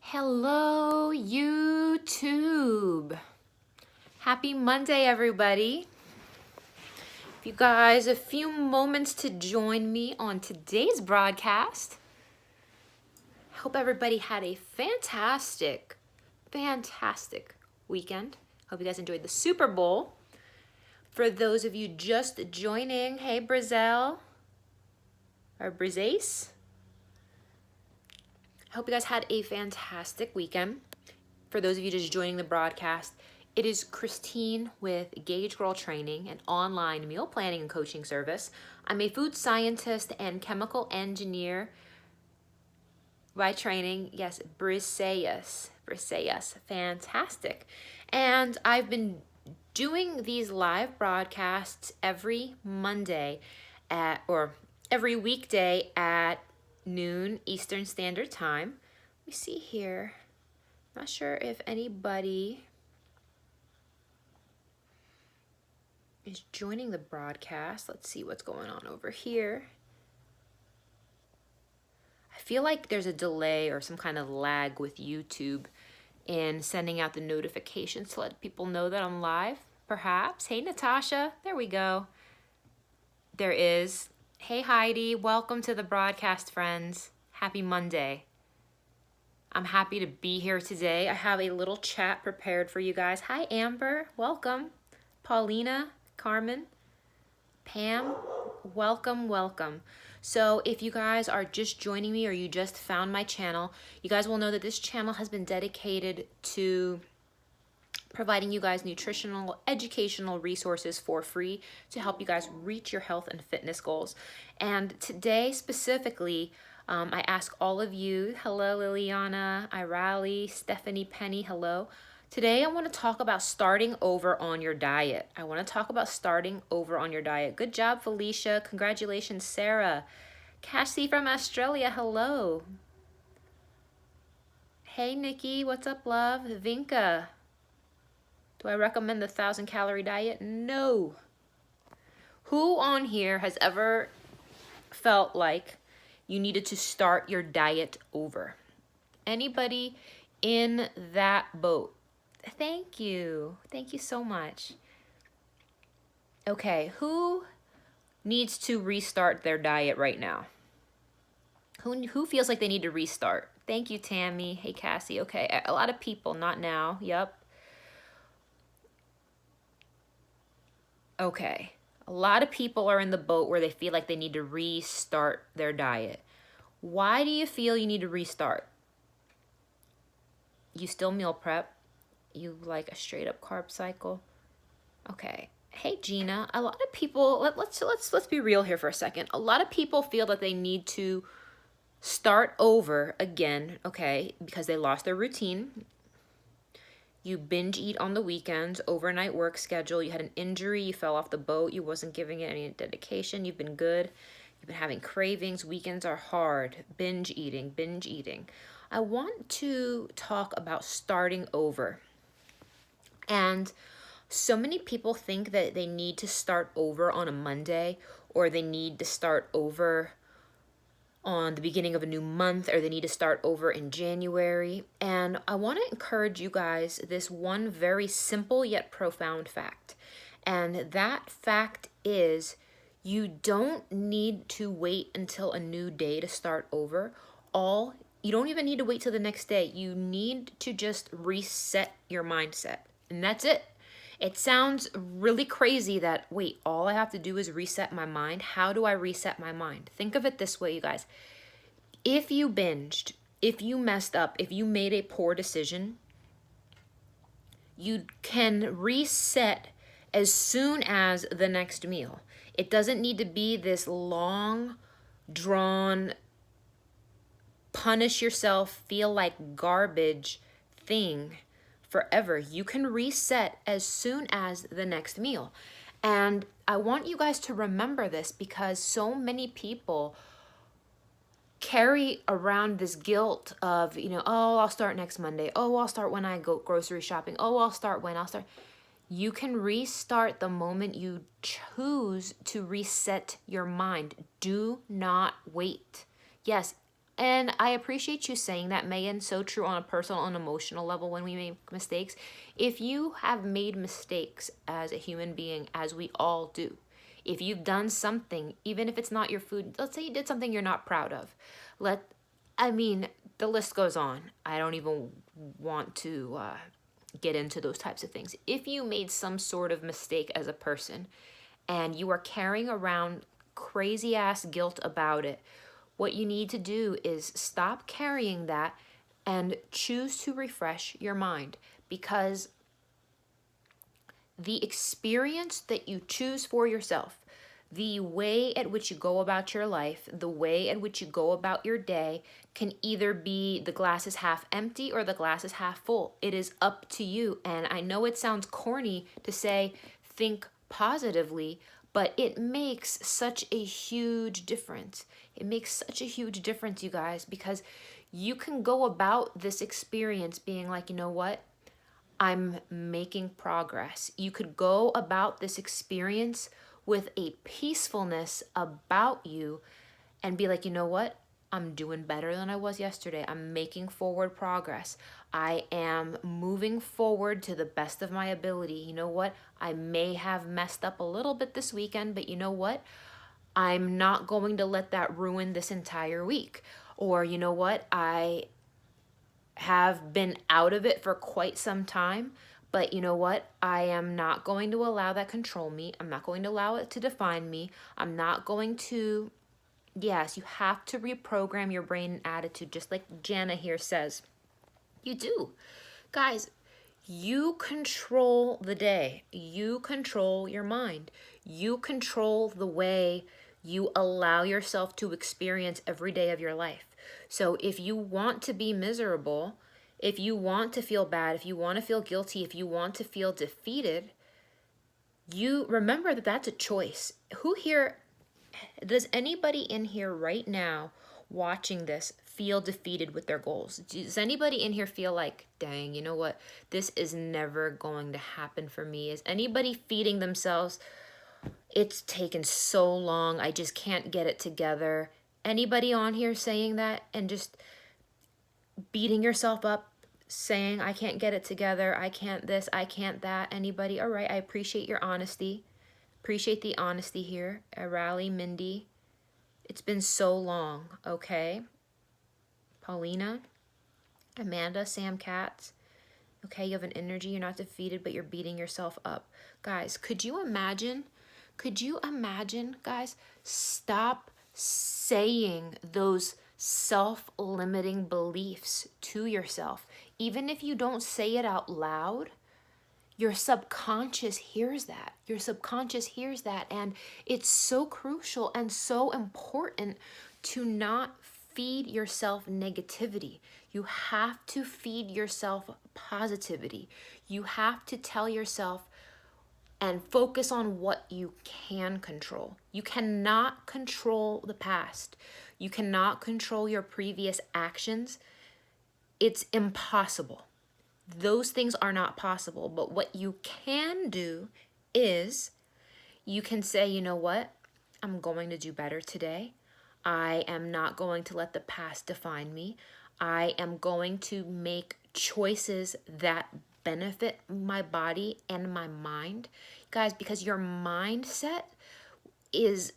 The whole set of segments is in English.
Hello, YouTube. Happy Monday, everybody. If you guys a few moments to join me on today's broadcast. Hope everybody had a fantastic weekend. Hope you guys enjoyed the Super Bowl. For those of you just joining, hey Brazil or Brizace. Hope you guys had a fantastic weekend. For those of you just joining the broadcast, it is Christine with Gauge Girl Training, an online meal planning and coaching service. I'm a food scientist and chemical engineer by training. Yes, Briseus, fantastic. And I've been doing these live broadcasts every Monday or every weekday at noon Eastern Standard Time. Let me see here. Not sure if anybody is joining the broadcast. Let's see what's going on over here. I feel like there's a delay or some kind of lag with YouTube in sending out the notifications to let people know that I'm live, perhaps. Hey, Natasha. There we go. There is. Hey, Heidi. Welcome to the broadcast, friends. Happy Monday. I'm happy to be here today. I have a little chat prepared for you guys. Hi, Amber. Welcome. Paulina, Carmen, Pam, welcome. So if you guys are just joining me or you just found my channel, you guys will know that this channel has been dedicated to providing you guys nutritional, educational resources for free to help you guys reach your health and fitness goals. And today specifically, I ask all of you, hello Liliana, Irali, Stephanie Penny, hello. Today I want to talk about starting over on your diet. Good job, Felicia. Congratulations, Sarah. Cassie from Australia, hello. Hey, Nikki, what's up, love? Vinka. Do I recommend the 1,000-calorie diet? No. Who on here has ever felt like you needed to start your diet over? Anybody in that boat? Thank you. Thank you so much. Okay, who needs to restart their diet right now? Who feels like they need to restart? Thank you, Tammy. Hey, Cassie. Okay, a lot of people, not now. Yep. Okay, a lot of people are in the boat where they feel like they need to restart their diet. Why do you feel you need to restart? You still meal prep? You like a straight up carb cycle? Okay. Hey, Gina. A lot of people, let's be real here for a second. A lot of people feel that they need to start over again, okay, because they lost their routine. You binge eat on the weekends, overnight work schedule, you had an injury, you fell off the boat, you wasn't giving it any dedication, you've been good, you've been having cravings, weekends are hard, binge eating. I want to talk about starting over. And so many people think that they need to start over on a Monday, or they need to start over on the beginning of a new month, or they need to start over in January. And I want to encourage you guys this one very simple yet profound fact. And that fact is you don't need to wait until a new day to start over. You don't even need to wait till the next day. You need to just reset your mindset. And that's it. It sounds really crazy that, wait, all I have to do is reset my mind. How do I reset my mind? Think of it this way, you guys. If you binged, if you messed up, if you made a poor decision, you can reset as soon as the next meal. It doesn't need to be this long, drawn, punish yourself, feel like garbage thing forever. You can reset as soon as the next meal. And I want you guys to remember this because so many people carry around this guilt of, oh, I'll start next Monday. Oh, I'll start when I go grocery shopping. Oh, I'll start. You can restart the moment you choose to reset your mind. Do not wait. Yes, And I appreciate you saying that, Megan. So true on a personal and emotional level when we make mistakes. If you have made mistakes as a human being, as we all do, if you've done something, even if it's not your food, let's say you did something you're not proud of. I mean, the list goes on. I don't even want to get into those types of things. If you made some sort of mistake as a person and you are carrying around crazy ass guilt about it, what you need to do is stop carrying that and choose to refresh your mind, because the experience that you choose for yourself, the way at which you go about your life, the way at which you go about your day, can either be the glass is half empty or the glass is half full. It is up to you. And I know it sounds corny to say think positively, but it makes such a huge difference. It makes such a huge difference, you guys, because you can go about this experience being like, you know what? I'm making progress. You could go about this experience with a peacefulness about you and be like, you know what? I'm doing better than I was yesterday. I'm making forward progress. I am moving forward to the best of my ability. You know what? I may have messed up a little bit this weekend, but you know what? I'm not going to let that ruin this entire week. Or you know what? I have been out of it for quite some time, but you know what? I am not going to allow that control me. I'm not going to allow it to define me. I'm not going to, yes, you have to reprogram your brain and attitude, just like Jana here says. You do. Guys, you control the day. You control your mind. You control the way you allow yourself to experience every day of your life. So if you want to be miserable, if you want to feel bad, if you want to feel guilty, if you want to feel defeated, you remember that that's a choice. Does anybody in here right now watching this feel defeated with their goals? Does anybody in here feel like, dang, you know what? This is never going to happen for me. Is anybody feeding themselves, it's taken so long, I just can't get it together? Anybody on here saying that and just beating yourself up, saying, I can't get it together, I can't this, I can't that? Anybody? All right, I appreciate your honesty. Appreciate the honesty here. Rally, Mindy. It's been so long, okay? Paulina, Amanda, Sam Katz. Okay, you have an energy, you're not defeated, but you're beating yourself up. Guys, could you imagine, guys, stop saying those self-limiting beliefs to yourself. Even if you don't say it out loud, your subconscious hears that. Your subconscious hears that. And it's so crucial and so important to not feed yourself negativity. You have to feed yourself positivity. You have to tell yourself and focus on what you can control. You cannot control the past. You cannot control your previous actions. It's impossible. Those things are not possible. But what you can do is you can say, you know what? I'm going to do better today. I am not going to let the past define me. I am going to make choices that benefit my body and my mind. Guys, because your mindset is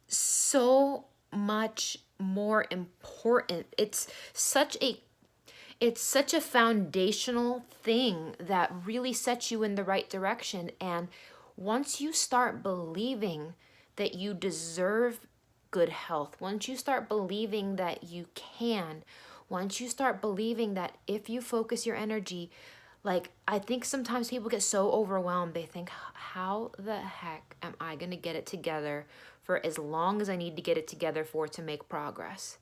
so much more important. It's such a foundational thing that really sets you in the right direction. And once you start believing that you deserve good health, once you start believing that you can, once you start believing that if you focus your energy, like, I think sometimes people get so overwhelmed, they think, how the heck am I going to get it together for as long as I need to get it together for to make progress?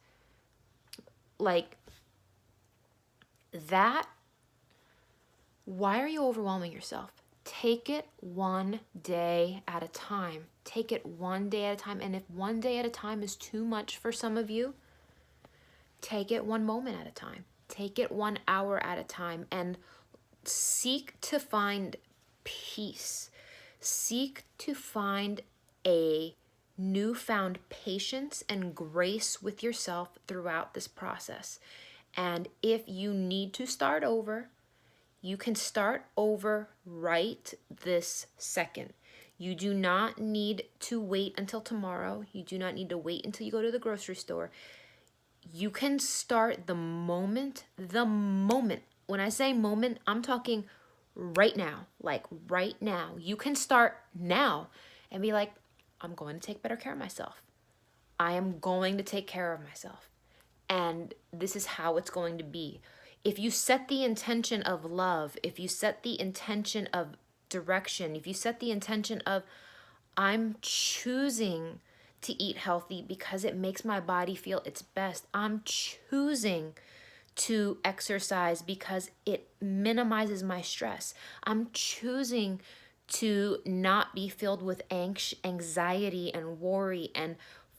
Like, that, why are you overwhelming yourself? Take it one day at a time. Take it one day at a time. And if one day at a time is too much for some of you, take it one moment at a time. Take it 1 hour at a time and seek to find peace. Seek to find a newfound patience and grace with yourself throughout this process. And if you need to start over, you can start over right this second. You do not need to wait until tomorrow. You do not need to wait until you go to the grocery store. You can start the moment. When I say moment, I'm talking right now, like right now. You can start now and be like, I'm going to take better care of myself. I am going to take care of myself. And this is how it's going to be. If you set the intention of love, if you set the intention of direction, if you set the intention of, I'm choosing to eat healthy because it makes my body feel its best. I'm choosing to exercise because it minimizes my stress. I'm choosing to not be filled with anxiety and worry and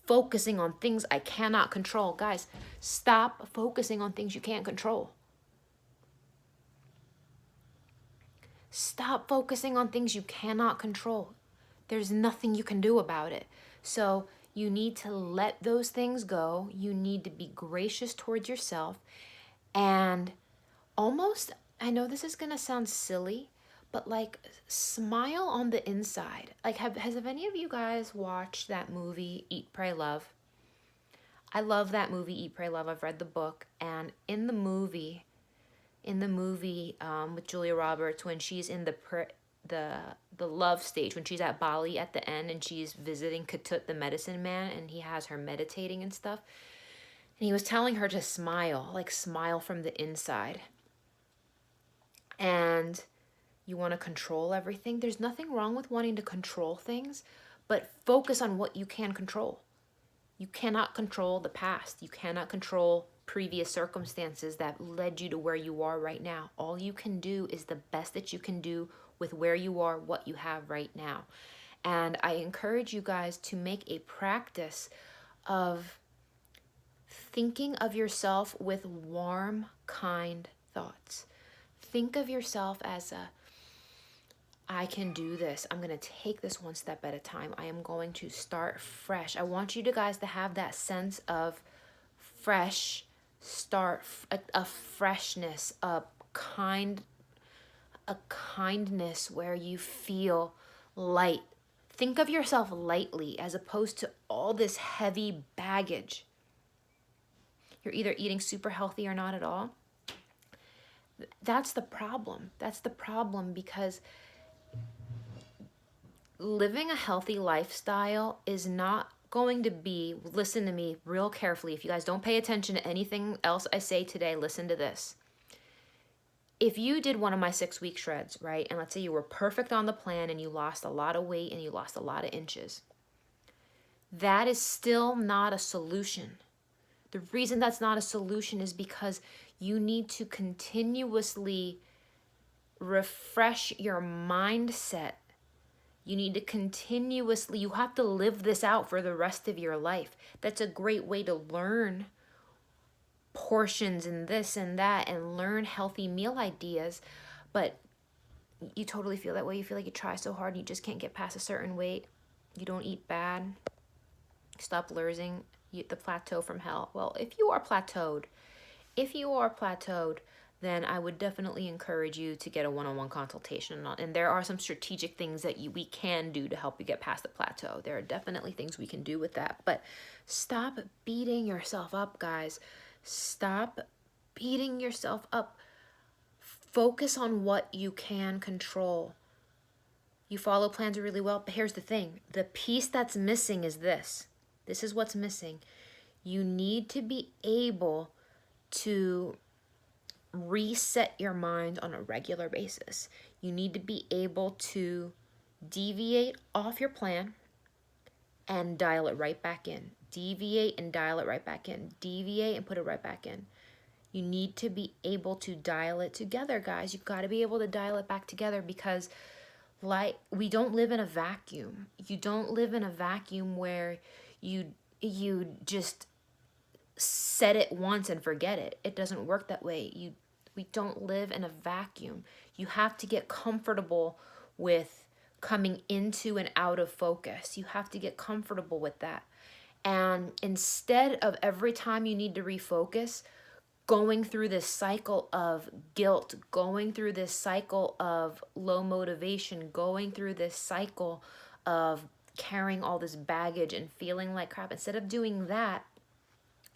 focusing on things I cannot control. Guys, stop focusing on things you can't control. Stop focusing on things you cannot control. There's nothing you can do about it. So you need to let those things go. You need to be gracious towards yourself and almost, I know this is going to sound silly, but like smile on the inside. Like has any of you guys watched that movie Eat, Pray, Love? I love that movie Eat, Pray, Love. I've read the book, and in the movie with Julia Roberts, when she's in the love stage, when she's at Bali at the end and she's visiting Ketut the medicine man and he has her meditating and stuff, and he was telling her to smile, like smile from the inside. And you want to control everything. There's nothing wrong with wanting to control things, but focus on what you can control. You cannot control the past. You cannot control previous circumstances that led you to where you are right now. All you can do is the best that you can do with where you are, what you have right now. And I encourage you guys to make a practice of thinking of yourself with warm, kind thoughts. Think of yourself as I can do this. I'm going to take this one step at a time. I am going to start fresh. I want you guys to have that sense of fresh start, a freshness, a kindness where you feel light. Think of yourself lightly as opposed to all this heavy baggage. You're either eating super healthy or not at all. That's the problem. That's the problem, because living a healthy lifestyle is not going to be, listen to me real carefully. If you guys don't pay attention to anything else I say today, listen to this. If you did one of my 6-week shreds, right? And let's say you were perfect on the plan and you lost a lot of weight and you lost a lot of inches. That is still not a solution. The reason that's not a solution is because you need to continuously refresh your mindset. You need to continuously, you have to live this out for the rest of your life. That's a great way to learn portions and this and that and learn healthy meal ideas. But you totally feel that way. You feel like you try so hard and you just can't get past a certain weight. You don't eat bad. Stop losing the plateau from hell. Well, if you are plateaued, then I would definitely encourage you to get a one-on-one consultation. And there are some strategic things that we can do to help you get past the plateau. There are definitely things we can do with that. But stop beating yourself up, guys. Stop beating yourself up. Focus on what you can control. You follow plans really well, but here's the thing. The piece that's missing is this. This is what's missing. You need to be able to reset your mind on a regular basis. You need to be able to deviate off your plan and dial it right back in. Deviate and dial it right back in. Deviate and put it right back in. You need to be able to dial it together, guys. You've got to be able to dial it back together, because we don't live in a vacuum. You don't live in a vacuum where you just set it once and forget it. It doesn't work that way. We don't live in a vacuum. You have to get comfortable with coming into and out of focus. You have to get comfortable with that. And instead of every time you need to refocus, going through this cycle of guilt, going through this cycle of low motivation, going through this cycle of carrying all this baggage and feeling like crap, instead of doing that,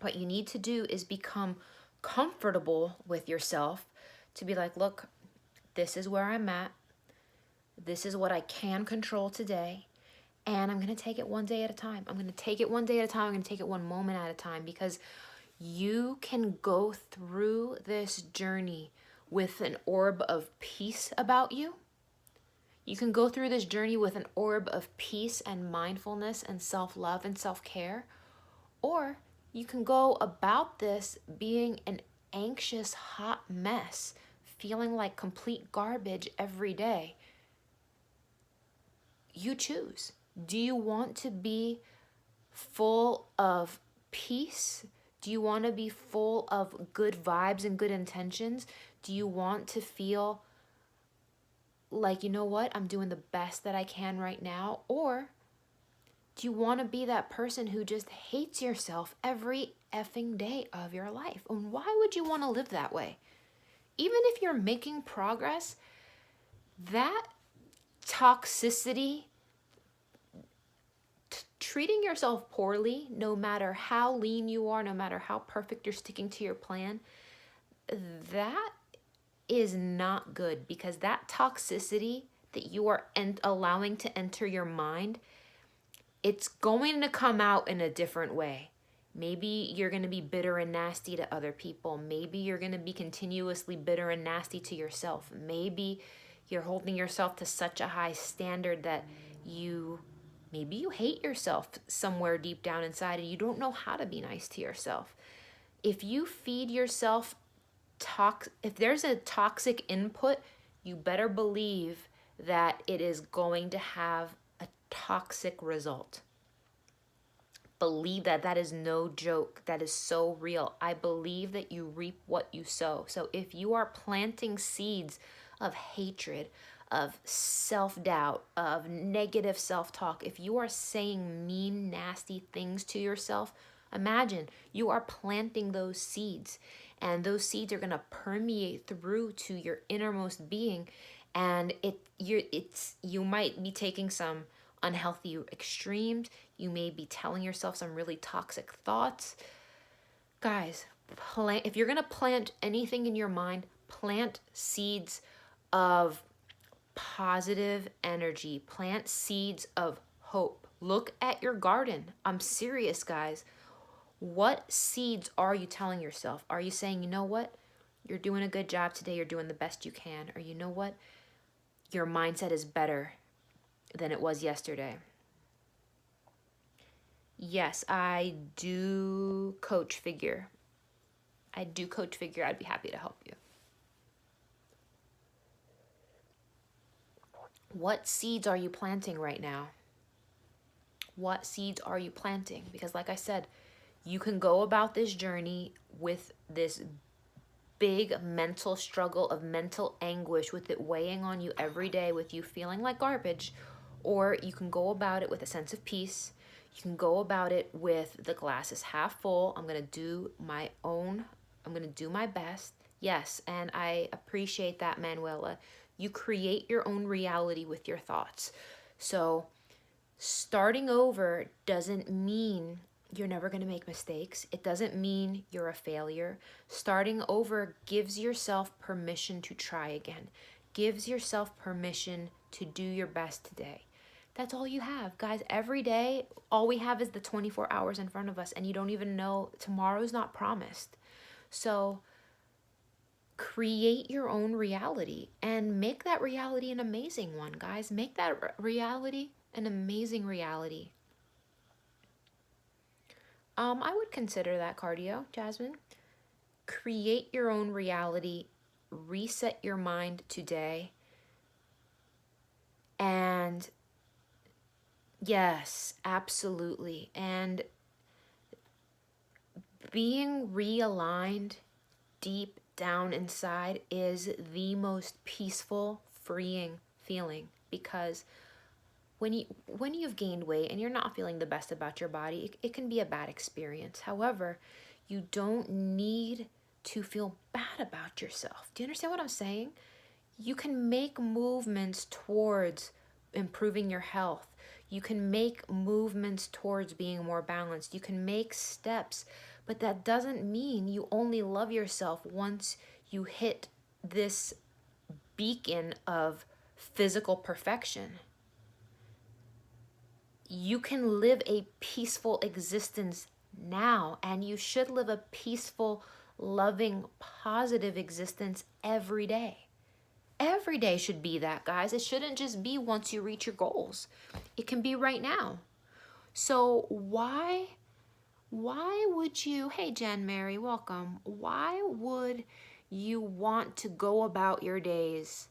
what you need to do is become comfortable with yourself to be like, look, this is where I'm at. This is what I can control today. And I'm going to take it one day at a time. I'm going to take it one day at a time. I'm going to take it one moment at a time, because you can go through this journey with an orb of peace about you. You can go through this journey with an orb of peace and mindfulness and self-love and self-care. Or you can go about this being an anxious, hot mess, feeling like complete garbage every day. You choose. Do you want to be full of peace? Do you want to be full of good vibes and good intentions? Do you want to feel like, you know what, I'm doing the best that I can right now? Or do you want to be that person who just hates yourself every effing day of your life? And why would you want to live that way? Even if you're making progress, that toxicity, treating yourself poorly, no matter how lean you are, no matter how perfect you're sticking to your plan, that is not good, because that toxicity that you are allowing to enter your mind, it's going to come out in a different way. Maybe you're going to be bitter and nasty to other people. Maybe you're going to be continuously bitter and nasty to yourself. Maybe you're holding yourself to such a high standard that maybe you hate yourself somewhere deep down inside and you don't know how to be nice to yourself. If you feed yourself if there's a toxic input, you better believe that it is going to have a toxic result. Believe that. That is no joke. That is so real. I believe that you reap what you sow. So if you are planting seeds of hatred, of self-doubt, of negative self-talk, if you are saying mean, nasty things to yourself, imagine you are planting those seeds, and those seeds are going to permeate through to your innermost being, and you might be taking some unhealthy extremes. You may be telling yourself some really toxic thoughts. Guys, if you're going to plant anything in your mind, plant seeds of positive energy. Plant seeds of hope. Look at your garden. I'm serious, guys. What seeds are you telling yourself? Are you saying, you know what? You're doing a good job today. You're doing the best you can. Or you know what? Your mindset is better than it was yesterday. Yes, I do coach figure. I'd be happy to help you. What seeds are you planting right now? What seeds are you planting? Because like I said, you can go about this journey with this big mental struggle of mental anguish, with it weighing on you every day, with you feeling like garbage, or you can go about it with a sense of peace. You can go about it with the glass is half full. I'm going to do my best. Yes, and I appreciate that, Manuela. You create your own reality with your thoughts. So starting over doesn't mean you're never going to make mistakes. It doesn't mean you're a failure. Starting over gives yourself permission to try again. Gives yourself permission to do your best today. That's all you have, guys. Every day, all we have is the 24 hours in front of us, and you don't even know, tomorrow's not promised. So create your own reality and make that reality an amazing one, guys. Make that reality an amazing reality. I would consider that cardio, Jasmine. Create your own reality, reset your mind today, and yes, absolutely. And being realigned deep down inside is the most peaceful, freeing feeling, because when you've gained weight and you're not feeling the best about your body, it can be a bad experience. However, you don't need to feel bad about yourself. Do you understand what I'm saying? You can make movements towards improving your health. You can make movements towards being more balanced. You can make steps, but that doesn't mean you only love yourself once you hit this beacon of physical perfection. You can live a peaceful existence now, and you should live a peaceful, loving, positive existence every day. Every day should be that, guys. It shouldn't just be once you reach your goals. It can be right now. So why would you, hey Jen Mary, welcome. Why would you want to go about your days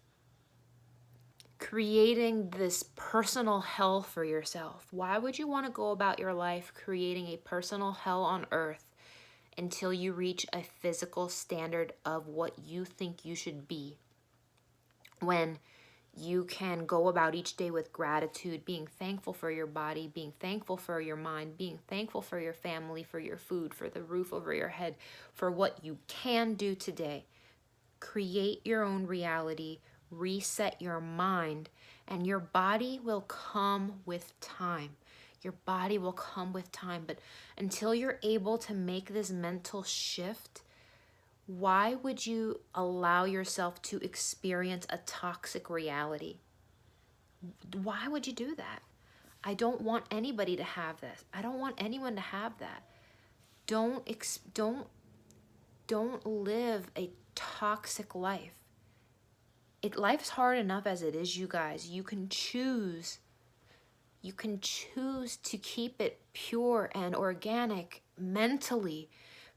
creating this personal hell for yourself? Why would you want to go about your life creating a personal hell on earth until you reach a physical standard of what you think you should be, when you can go about each day with gratitude, being thankful for your body, being thankful for your mind, being thankful for your family, for your food, for the roof over your head, for what you can do today? Create your own reality, reset your mind, and your body will come with time. Your body will come with time. But until you're able to make this mental shift, why would you allow yourself to experience a toxic reality? Why would you do that? I don't want anybody to have this. I don't want anyone to have that. Don't live a toxic life. Life's hard enough as it is, you guys. You can choose to keep it pure and organic mentally.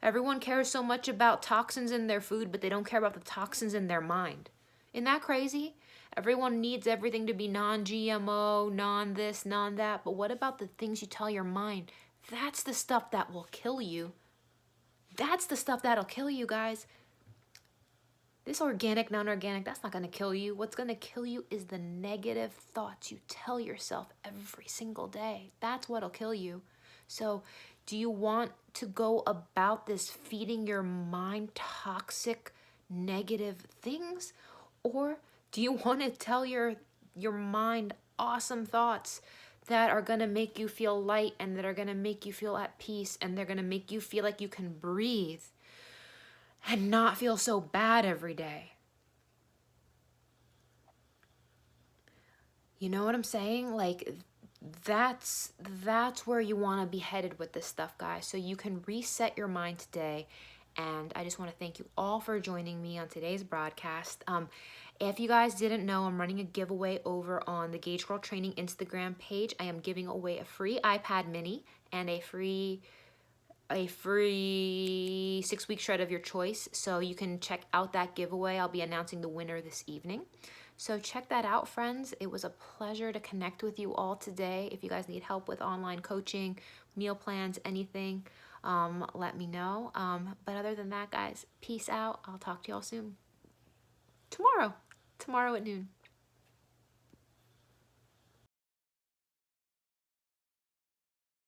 Everyone cares so much about toxins in their food, but they don't care about the toxins in their mind. Isn't that crazy? Everyone needs everything to be non-GMO, non-this, non-that, but what about the things you tell your mind? That's the stuff that will kill you. That's the stuff that'll kill you, guys. This organic, non-organic, that's not going to kill you. What's going to kill you is the negative thoughts you tell yourself every single day. That's what'll kill you. So do you want to go about this feeding your mind toxic, negative things? Or do you want to tell your mind awesome thoughts that are going to make you feel light, and that are going to make you feel at peace, and they're going to make you feel like you can breathe and not feel so bad every day? You know what I'm saying? Like, that's where you want to be headed with this stuff, guys. So you can reset your mind today. And I just want to thank you all for joining me on today's broadcast. If you guys didn't know, I'm running a giveaway over on the Gage Girl Training Instagram page. I am giving away a free iPad mini and a free 6-week shred of your choice. So you can check out that giveaway. I'll be announcing the winner this evening. So check that out, friends. It was a pleasure to connect with you all today. If you guys need help with online coaching, meal plans, anything, let me know. But other than that, guys, peace out. I'll talk to y'all soon. Tomorrow at noon.